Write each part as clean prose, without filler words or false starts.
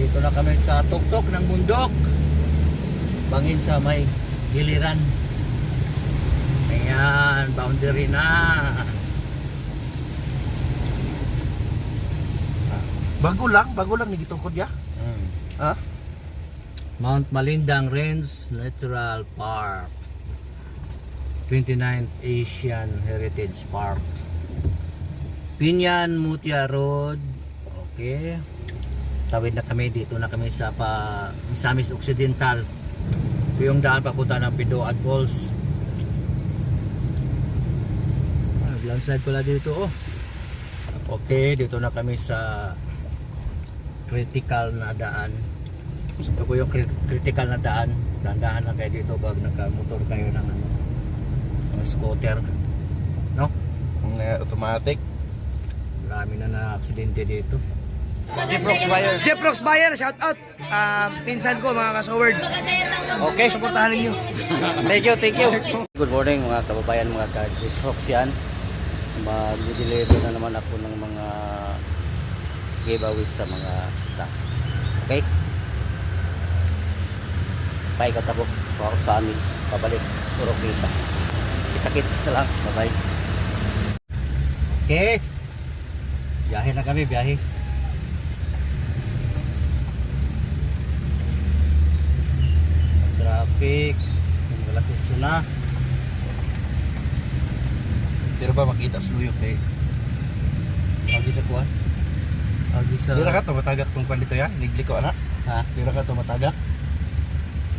Dito na kami sa tuktok ng bundok. Bangin sa may giliran. Ayan, boundary na. Bago lang nagitungkod ya. Ha? Mount Malindang Range Natural Park, 29th Asian Heritage Park, Pinyan Mutia Road. Okay, tawid na kami. Dito na kami sa Misamis Occidental. Ito yung daan papunta ng Pidoan Falls. Landslide pala dito, oh. Okay, dito na kami sa critical na daan. Ito po yung critical na daan. Dandahan lang kayo dito pag nakamotor kayo ng scooter, no? Kung automatic. Marami na aksidente dito. Jeff Rocks Bayer, shout out. Pinsan ko mga kasoward. Okay, Suportahan ninyo. thank you. Good morning mga kababayan, mga ka-Jeff Rocks yan. Mag-deliver na naman ako ng mga giveaways sa mga staff. Okay? Paikot ako. Ako sa amis. Pabalik. Puro kita. Kita-kits na lang. Bye-bye. Okay. Biyahe na kami. Biyahe. Traffic. Alas 8 na. Pero ba makita sa luyok eh. Agi sa kuwan. Agi sa... Dira ka to matagak tong kwan dito ya. Nigliko ana. Ha? Dira ka to matagak.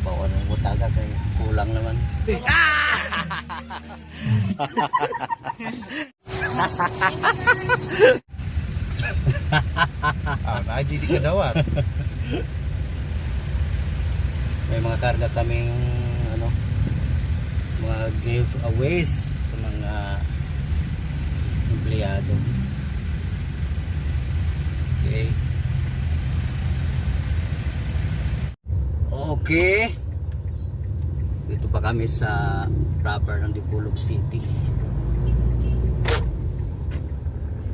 Bawa ng butaga kay kulang naman. Naji di kadawat. May mga karga kaming mga giveaways sa mga empleyado. Okay. Okay. Dito pa kami sa proper ng Dipolog City.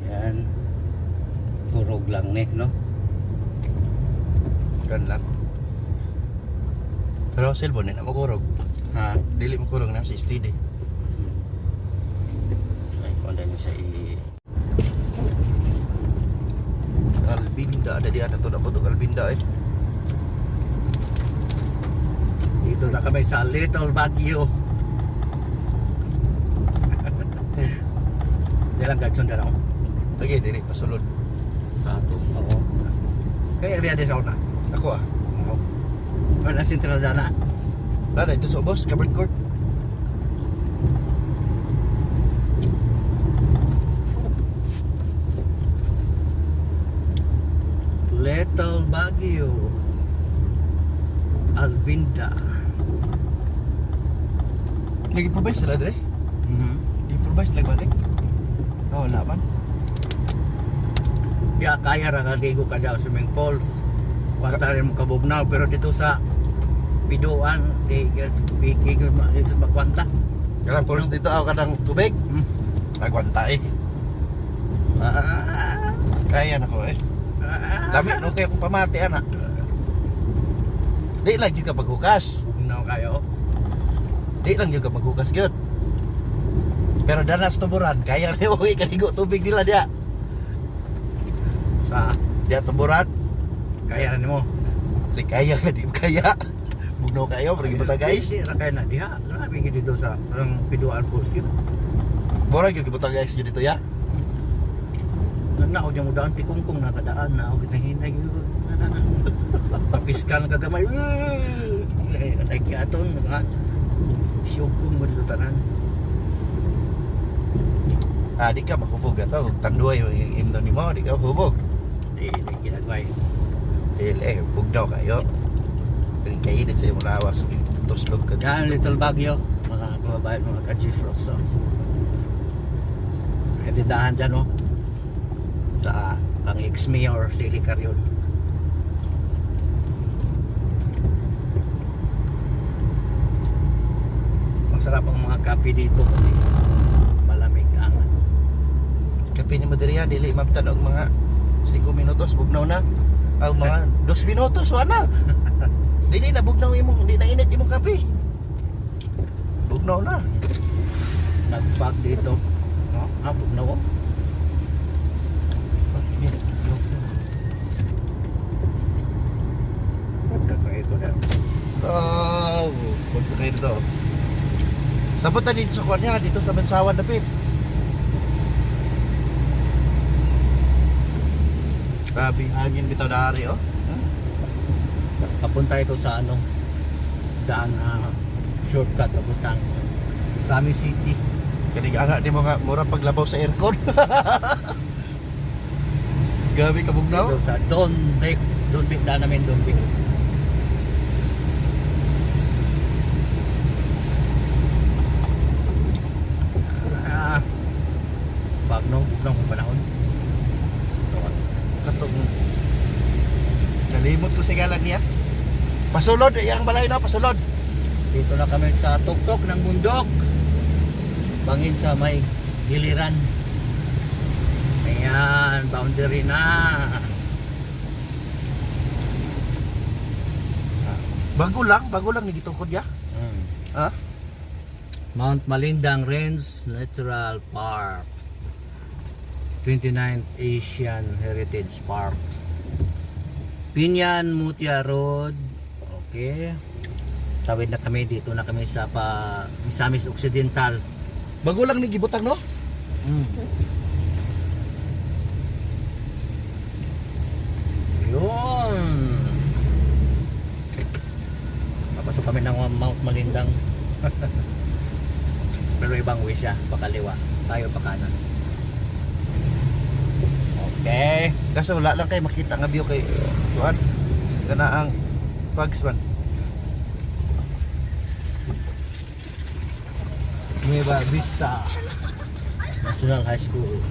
Yan. Turog lang no? Kan lang. Pero cellphone na makurog. Ha? Dili makurog na si steady. Ay, kung ano siya Albinda ada di ana to na putok Albinda eh. Dito na kami sa Little Baguio. Dalang gadson na ako. Lagi diri pasulod. Tato ako. Kaya area de sauna. Ako ah. Oo. Wala sentral dana. Lada ito sa boss, covered court. Little Baguio. Albinda. Nag-improvise sila dire? Improvise sila balik? Oo, wala man. Kaya kaya ra kaligo ka daw swimming pool. Kwanta rin mo kabugnaw pero dito sa Pidoan di bigig dito magkwanta. Karang pulse dito ako kadang tubig. Agwanta eh. Kaya na ko eh. Dami no kaya kung pamati ana. Di lang juga maghukas. Bugnaw kayo. Di lang juga maghukas gyud. Pero danas tuburan, kaya rin uwi kaligo tubig nila dia. Sa Dia tuburan, kaya rin mo. si kaya ka di kaya. Bugnaw kayo, pergi bata guys. Di ra kaya na diha. Grabe gid dito sa parang Pidoan Falls yun. Bora gyud bata guys gyud dito ya. Nanaw diyan mo daan tikungkong nakadaan na ako kinahinay yun. Piskal na kagamay. Ay kiaton mga siyugkong mo dito tanan. Di ka mahubog ato kung tanduay yung imdo nimo, di ka mahubog. Di ginagway. Dili, bugnaw kayo. Kung kainit sa imong lawas, tuslog ka. Yan, Little Baguio. Mga kababayan, mga ka-Jeff Rocks. May tindahan dyan, oh. Sa ang ex-mayor, Sili Carion. Masarap ang mga kape dito kasi malamig ang Kape ni Madria, dili mabtan og mga 5 minutos, bugnaw na. Ang mga 2 minutos wala. Dili na bugnaw imong, di na init imong kape. Bugnaw na. Nag-fog dito. No? Bugnaw ko. Ito na. Oh, punta kayo dito. Sabot na dito sa kanya, dito sa Bansawan dapit. Grabe hangin bitaw dari oh. Papunta ito sa ano, daan shortcut papuntang Sami City. Kani anak di mo nga mura paglabaw sa aircon. Gabi ka bugnaw. Dito sa Don Vic daan namin Don Vic. Bugnaw ng panahon. Katong nalimot ko sa galan niya. Pasulod yang balay na pasulod. Dito na kami sa tuktok ng bundok. Bangin sa may giliran. Ayan, boundary na. Bago lang ni gitungkod ya. Ha? Mount Malindang Range Natural Park. 29th Asian Heritage Park. Pinyan Mutia Road. Okay. Tawid na kami, dito na kami sa Misamis Occidental. Bago lang ni gibutang no? Yun. Papasok kami ng Mount Malindang. Pero ibang way siya, pakaliwa. Tayo pa kanan. Okay. Kaso wala lang kay makita nga view kay kuan. Kana ang fogs man. Nueva Vista National High School.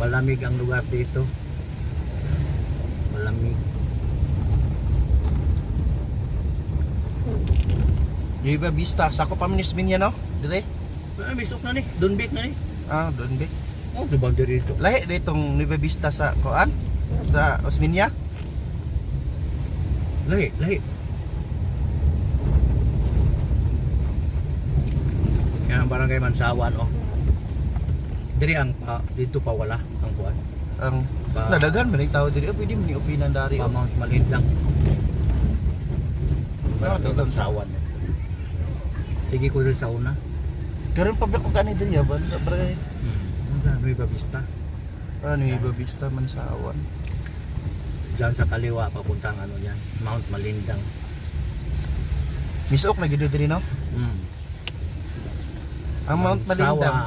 Malamig ang lugar dito. Malamig. Nueva Vista, sako pa minismin yan no? Dire? Bisok na ni, Dunbik na ni. Ah, doon ba? Oh, di boundary dito. Lahi ditong Nueva Vista sa kuan? Sa Osminia? Lahi. Yan ang barangay Mansawan, oh. Diri ang dito pa wala ang kuan. Ang Ba- nadaghan man yung tao diri, pwede man ni opinan dari. Pa Mount Malindang. Barangay doon. Mansawan. Sige ko rin sa una. Karon pa ko kanay diri ba? Bare. Nueva Vista. Nueva Vista Mansawan. Diyan sa kaliwa papuntang ano yan, Mount Malindang. Misok na gid diri no? Ang Mount Malindang.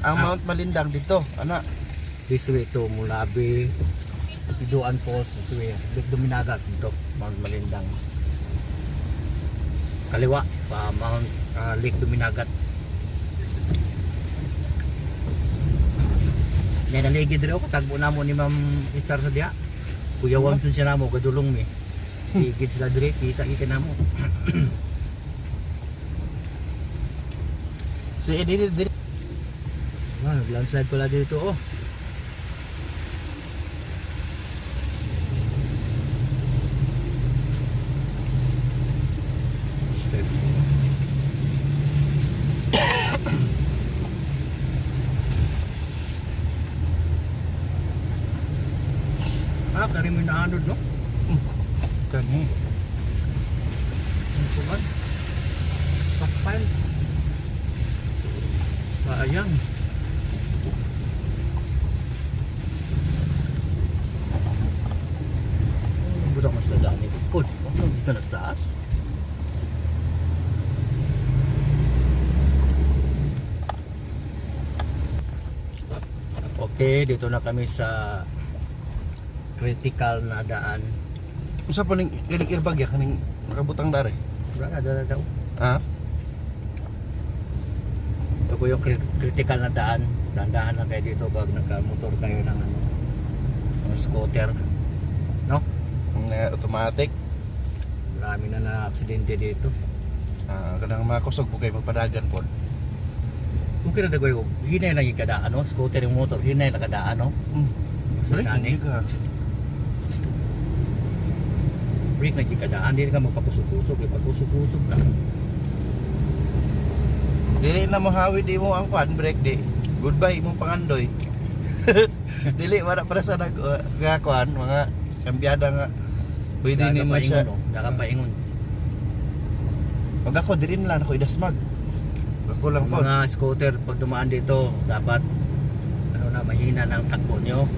Ang Mount Malindang dito, ana. This way to Mulabi, Piduan Falls, this way. Duminagat dito, Mount Malindang. Kaliwa pa Mount Lake Duminagat. Yan naligid rin ako, tagbo na mo ni Ma'am Itzar sa diya. Kuya Wamsun siya na mo, gadulong mi. Ligid sila dire, kita na mo. Si diri diri. Nag-landslide pala dito, oh. Step. Kari mo naanod, no? Kani. Ang suman. Kapal. Sayang. Budak mas dadaan ni Bukod. Dito na sa taas. Okay, dito na kami sa critical na daan. Usa pa ning irbag ya kaning nakabutang dari. Wala na daw. Ha? Ito po yung critical na daan. Dandahan lang kayo dito pag nakamotor kayo ng ano, ng scooter. No? Ang automatic. Marami na aksidente dito. Kanang makusog po kayo magpadagan po. Kung kira dagoy hinay lang yung kadaan no, scooter yung motor hinay lang kadaan no. Sorry, Nani? ka. Break na yung kadaan, hindi ka magpakusog-kusog, ipagkusog-kusog ka. Dili na mahawi di mo ang kwan break di. Goodbye imong pangandoy. Dili wala para sa nga kwan mga kambyada nga. Pwede ni mo siya. Nakapaingon. Pag ako diri na lang ako idasmag. Ako lang po. Mga scooter pag dumaan dito, dapat ano na mahina ng takbo nyo.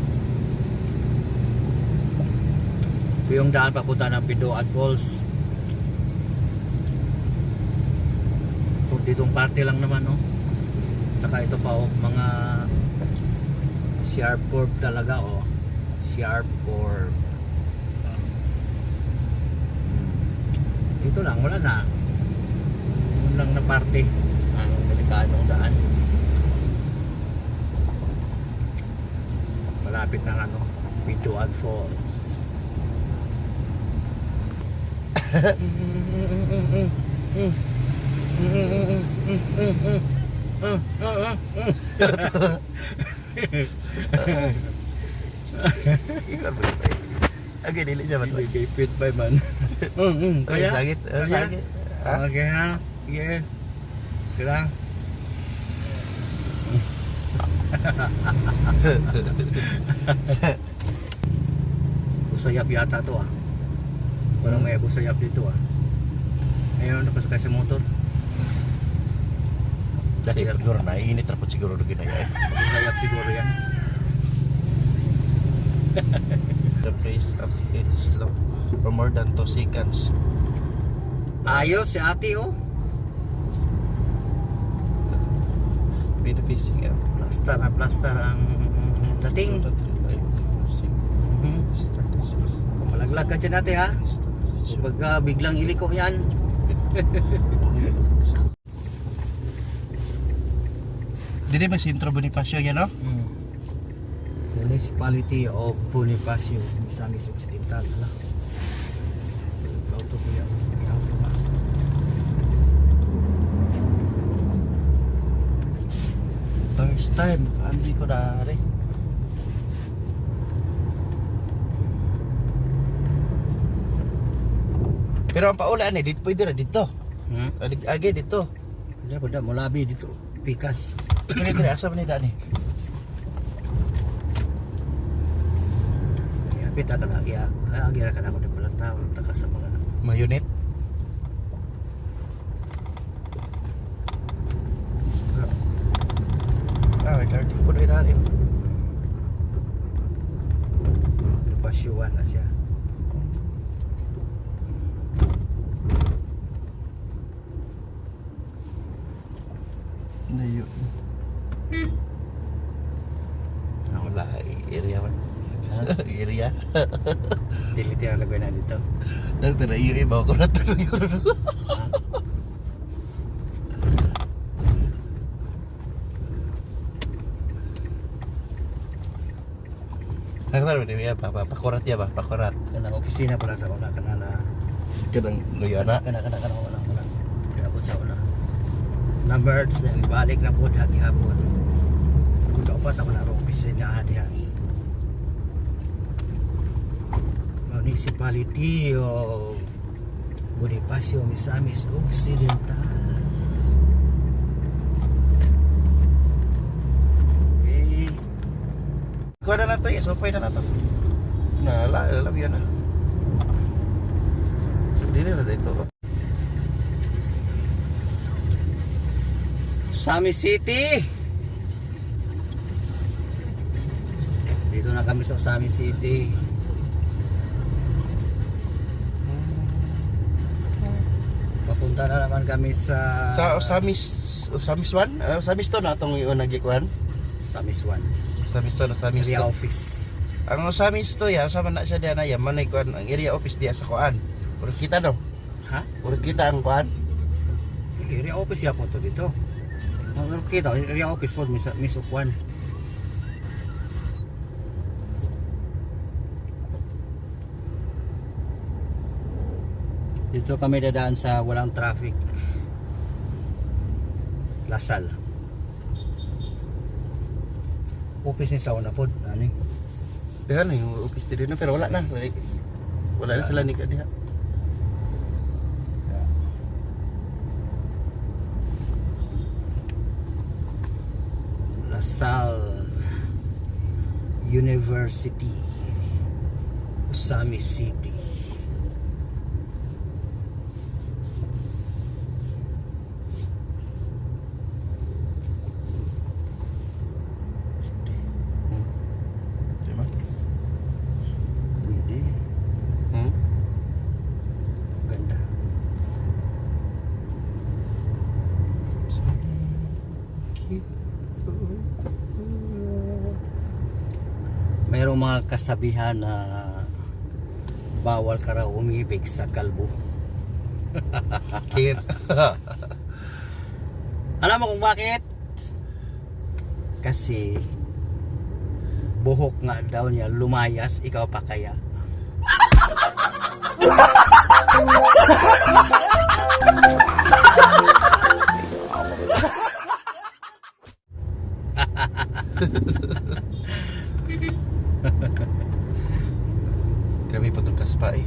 Ito yung daan papunta ng Pindoan Falls. So ditong parte lang naman no. Tsaka ito pa oh, mga sharp curve talaga oh. Sharp curve. Dito lang, wala na. Yun lang na parte. Ang delikadong daan. Malapit ng ano, Pindoan Falls. Ikaw ba? Okay, dili siya ba? Hindi kay fit by man. Kaya? Sakit. Kaya? Sakit. Ha? Okay ha? Sige. Kira. Busayap yata to ah. Walang may busayap dito ah. Ayun, nakasakay sa motor. Dahil siguro na, init rapot siguro na ginaya. Busayap siguro yan. The place up here is slow for more than 2 seconds. Ayos si ate oh. Pinapacing up. Plaster ang dating. Kung malaglag ka dyan ate ha. Kapag biglang iliko yan. Dili ba sentro Bonifacio yan no? Municipality of Bonifacio, Misamis Occidental. Ala. Auto ko yan. Auto ba? First time, hindi ko dari. Pero ang paulaan dito pwede ra dito. Agi dito. Hindi ko da mulabi dito. Pikas. Kini asa man ni dani? Yapit ka na. Agira ka na ako di palang tao. Taka sa mga Mayunit. May card ko na dari. Bonifacio na siya. Layo. Wala, area man. Area. Diliti ang lagay na dito. Ito na iyo iba ko na tanong yun. Nakataro ni Mia pakurat ya ba? Pakurat. Kanang opisina pala sa una. Kanana. Kanang luyana. Kana wala. Abot sa una. Numbers na ibalik na po hati hapon. Kung dapat ako na opisina hati Municipality of Bonifacio, Misamis Occidental. Okay. Kuha na nato yan, sopay na nato. Nala, yan na. Dili na dito. Sami City. Dito na kami sa Sami City. Papunta na naman kami sa Osamis 1? Osamis to na itong yung nagikuhan? Samis 1. Osamis to na Osamis Area to. office. Ang Osamis to ya, sama na siya diyan na yan. Manay kuhan, ang area office diya sa kuhan. Puro kita no? Ha? Puro kita ang kuhan. Area office ya po to dito. Ang kita, area office po Miss Ukwan. Dito kami dadaan sa walang traffic. Lasal. office ni sauna pod ani. Dagan yung office dito na pero wala na. Wala na sila ni kadiha. LaSalle University, Usami City. Diba? Pwede. Hmm? Ganda. Mayroong mga kasabihan na bawal ka raw umibig sa kalbo. Kit. Alam mo kung bakit? Kasi buhok nga daw niya lumayas, ikaw pa kaya. Grabe pa itong kaspa eh.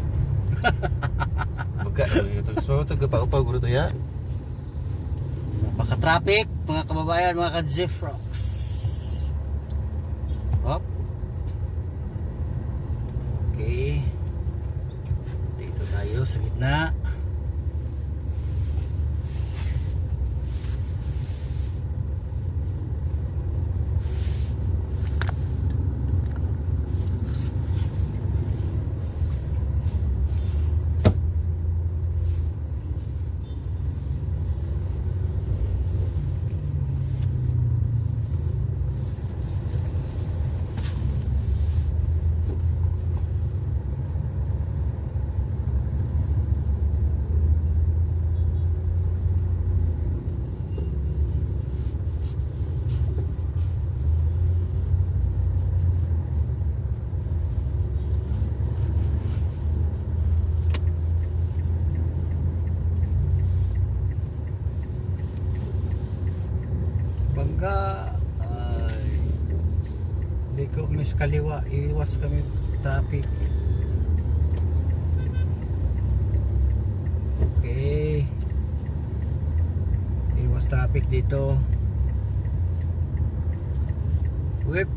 Buka. Semua ito gapa-upaw guro to ya. Napaka-traffic, mga kababayan, mga ka-Jeffrox. Hop. Okay. Dito tayo sa gitna. Bangga ay liko kami sa kaliwa, iwas kami traffic. Okay, iwas traffic dito. Whip.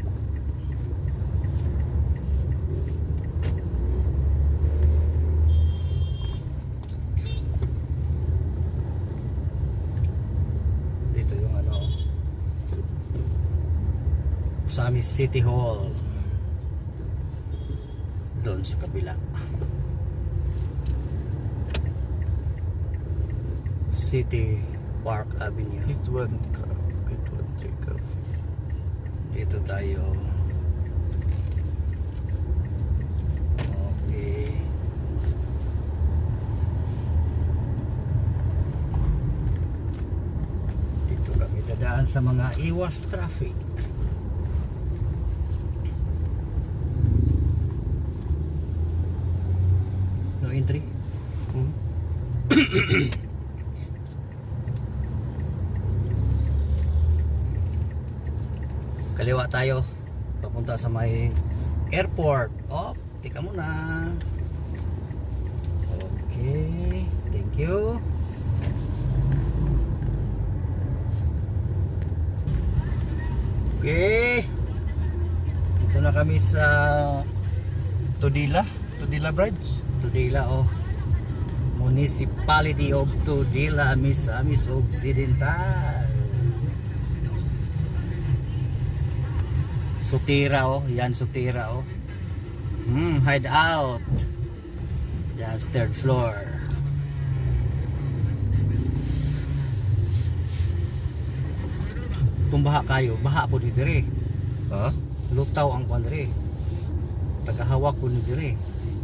Dito yung ano, Usami City Hall. Doon sa kabila. City Park Avenue. Hit one take off. Dito tayo. Okay. Dito kami dadaan sa mga iwas traffic. No entry. Hmm? Kaliwa tayo papunta sa may airport. Oh, tika muna. Okay, thank you. Okay, dito na kami sa Tudila Bridge. Tudela, oh, Municipality of Tudela, Misamis Occidental. Sutira, oh, yan Sutira, oh. Hide out. Yan, third floor. Kung baha kayo, baha po di dire. Ha? Lutaw ang kwan dire. Tagahawak po ni dire.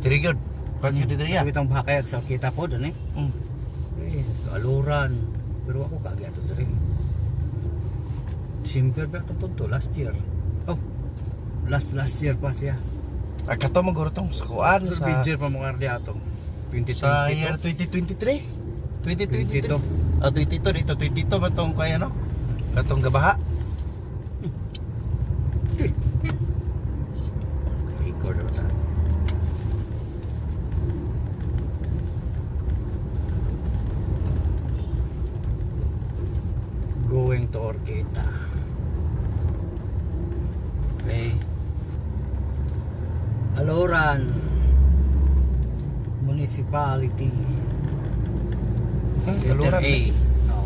Very good. Kan yun dito ya. Kung itong baha kayo, sa kita po doon eh. Hmm. Eh, kaaluran. Pero ako kagaya to dire. Simple ba ito punto last year? Oh, last year pa siya. Ay kato maguro tong sa kuan Sa sa video pa mga ardi atong 2022. sa year 2023. 2022. 22. Ah 22 dito 22 ba tong kaya no? Katong gabaha. Eh, Aloran Municipality. Letter Aloran. A. No.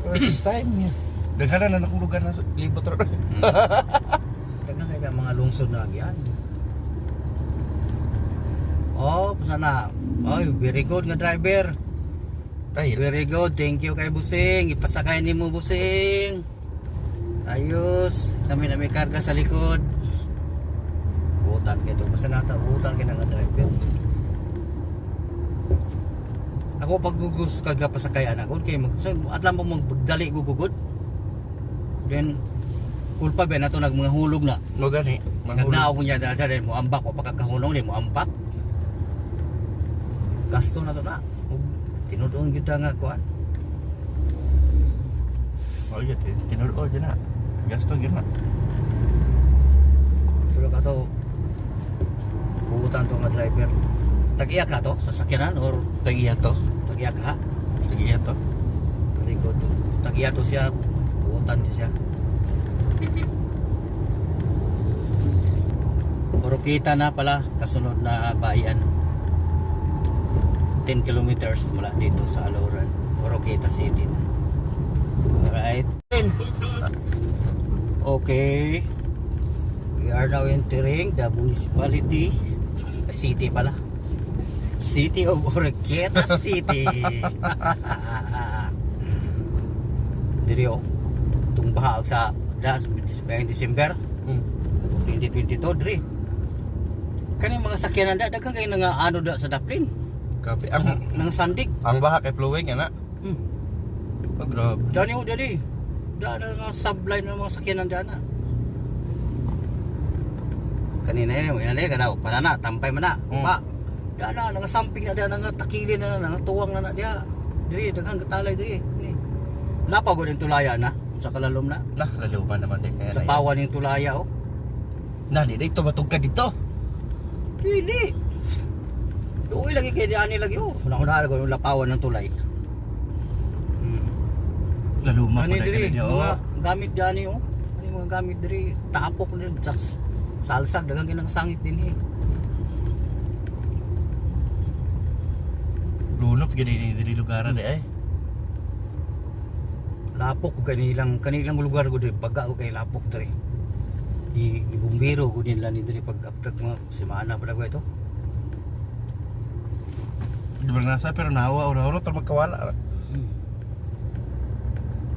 First time niya. Daghanan na akong lugar na libot ron. Dagan kaya mga lungsod na yan. Oh, sana. Oy, very good nga driver. Ay, Very good. Thank you kay Busing. Ipasakay ni mo Busing. Ayos. Kami na may karga sa likod. Utan kayo ito. Basta nata, utan kayo nga driver. Ako pag gugus karga pasakayan ako. Kaya at lang mo magdali gugugod. Then, kulpa ba na ito mga hulog na. no gani. Nagnao ko niya dahil mo ambak o pagkakahunong ni mo ambak. Gasto na to na. Tinudoon kita nga kuan. Oh iya, tinuod dyan na. Gasto yun na. Pero ka to buutan to nga driver. Tag-iya ka to sa sakyanan or Tagiya to. tag-iya ka? Tagiya to. Very good. Tag-iya to siya. Buutan din siya. Orokita na pala kasunod na bayan. 10 kilometers mula dito sa Aloran, Oroqueta City na. Alright. Okay. We are now entering the municipality. City pala. City of Oroqueta City. Diri o. Itong bahag sa December 2022 diri. Kani mga sakyanan daghang kayo nga ano da sa Daplin. Kape. Ang Nang sandig. baha kay flowing yan na. Oh, grabe. Dani o dali. Dana nga subline ng mga sakyanan dana. Kanina yun, yan ka daw. Para na, tampay man na. Ba? Dana, nga samping na dana, nga takilin na nga tuwang na na diya. Diri, daghang katalay diri. Lapaw ko din tulaya na. Sa kalalom na. Nah, lalo pa naman din kaya na yan. Lapawan yung tulaya o. Nah, di dito matugkad dito. Pili. Doon lagi kay diani lagi o. Una-una ko yung lapawan ng tulay. Lalo pa Ani na diri, niya. mga Oh. gamit dani o. Ani mga gamit diri, tapok din sa salsag daghang kinang sangit din eh. Lunop gini ni diri lugaran eh. Lapok ko kanilang lugar ko diri, pagka ko kay lapok diri. Ibumbiro ko din lang ni diri pag aptag mga semana pa dago ito. Di ba nasa pero nawa ora-ora to magkawala.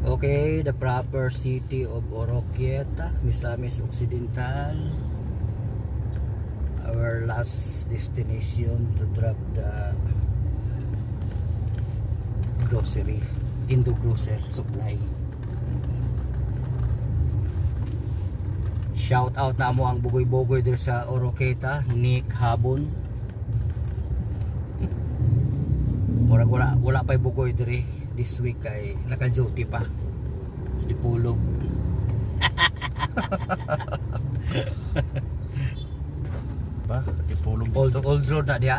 Okay, the proper city of Oroquieta, Misamis Occidental. Our last destination to drop the grocery, Indo Grocer Supply. Shout out na mo ang bugoy-bugoy dito sa Oroquieta, Nick Habon. Murag wala pa'y bugoy diri this week kay naka-duty pa sa Dipulog. Ba, ipulong Old road na diha.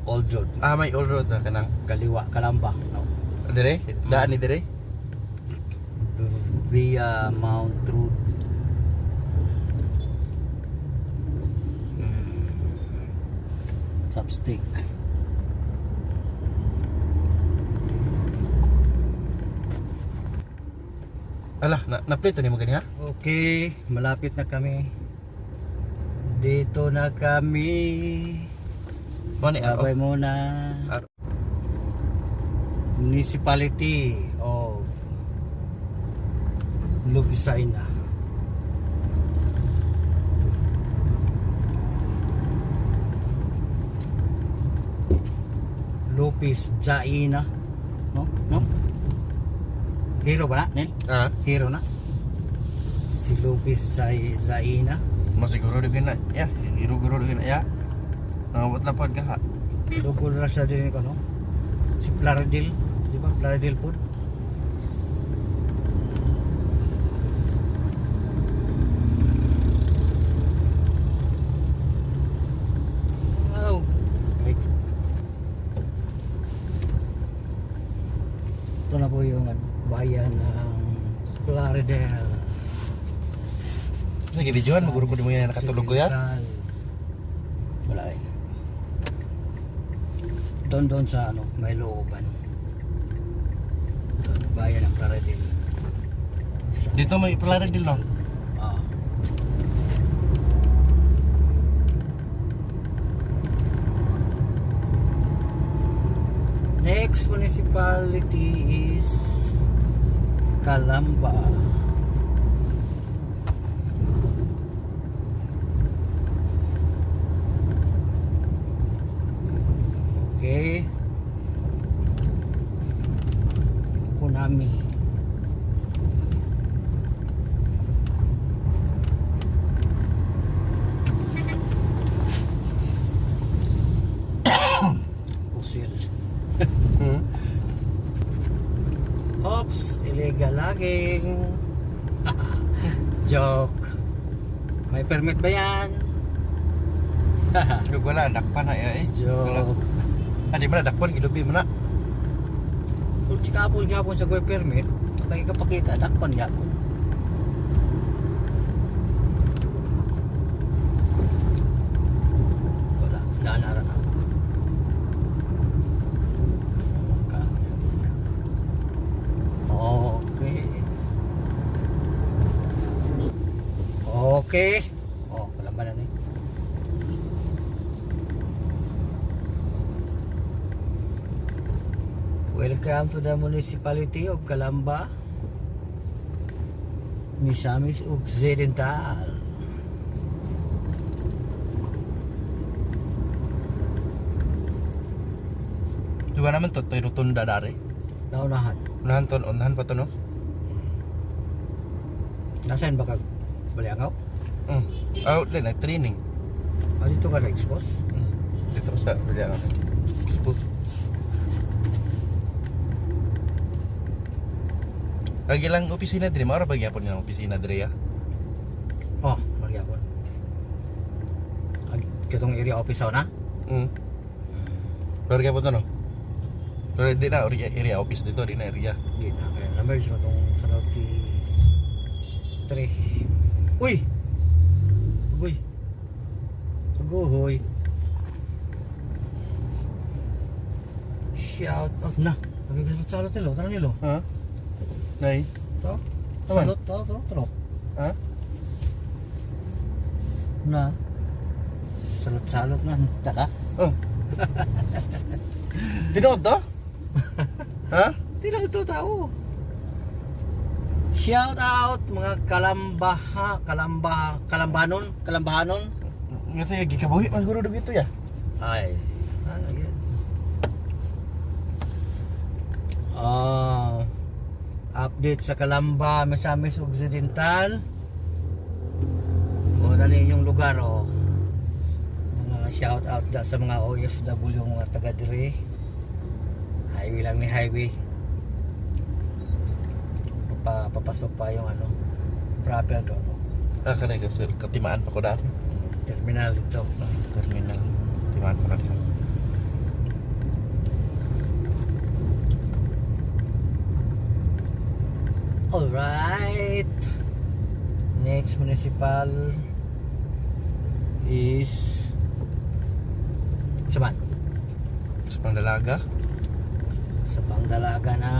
Old road. may old road na kanang. Kaliwa, Kalamba. No. Dire? Daan ni dire? Via Mount Road. Chopstick. Ala, na-plate ni mo gani ha? Okay, malapit na kami. Dito na kami. Mani Babay muna. Municipality of Lubisaina. Lupis Jaina. No? No? Hero ba na? Nel? Hero na? Si Lupis Zaina. Masiguro di gina. Ya, iruguro di gina ya. Nangawat na pod ka ha. Logo na sa din ko no. Si Plaridel, di ba? Plaridel po. Wow. Right. Ito na po yung bayan ng Plaridel. lagi videoan maguro ko di mo yan nakatulog ko ya. Wala eh. Doon sa ano, may looban. Doon, bayan ng Claridel. Dito may Claridel no. Ah. Next municipality is Calamba. Okay. Konami. Pusil. Hmm. Oops, illegal logging. Joke. May permit ba yan? Kung wala dakpan na ya eh. Joke. Di mana dakpan gilubi mo na. Kung sikapon gapon sa goy permit, lagi ka pakita, dakpan gapon. Wala, naanara na. Okay. Okay. Oh, wala ba na eh. Welcome to the municipality of Calamba, Misamis Occidental. Diba naman to, to'y rotunda dari. Naunahan. Unahan pa to no? Nasaan ba kag Baliangaw? Out din, nag-training. Ah, dito ka na-expose? Dito sa Baliangaw. Expose. Lagi lang opisina din, maura ba gyapon yung opisina dire ya? Oh, magyapon. Katong area office na? Luar gyapon to no? Pero di na area office dito, di na area. Di na. Kaya na-merge mo itong sa Norte 3. Uy! Agoy! Agoy! Shout out na! Sabi ka sa salot nilo, tara nilo. Ha? Nay? Ito? Taman? Salot to, tro. Ha? Na. Salot-salot na. Taka? Oh. Tinood to? Ha? Tino ito tao. Shout out mga kalambahanon. Ngati gikabuhi man guro dito ya. Ay, ano yan? Update sa Calamba, Misamis Occidental. O na ninyong lugar o. Mga shout out da sa mga OFW, mga taga dire. Highway lang ni highway. Papasok pa yung ano, proper doon. No? Kanay ka sir, katimaan pa ko dati. Terminal dito. Terminal. Katimaan pa ka dito. Alright. Next municipal is Saban. Sa Pangdalaga. Sa Pangdalaga na.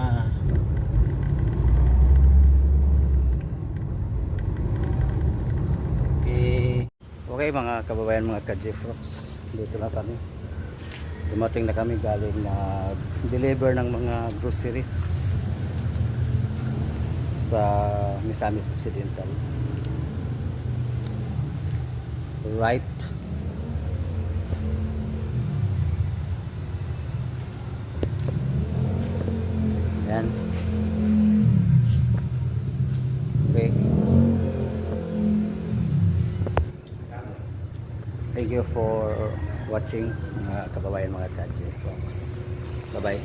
Okay mga kababayan, mga ka-Jeffrox, dito na kami. Dumating na kami galing deliver ng mga groceries sa Misamis Occidental. Right. Yan. Okay. Thank you for watching mga kababayan, mga ka-Jeffrox. Bye bye.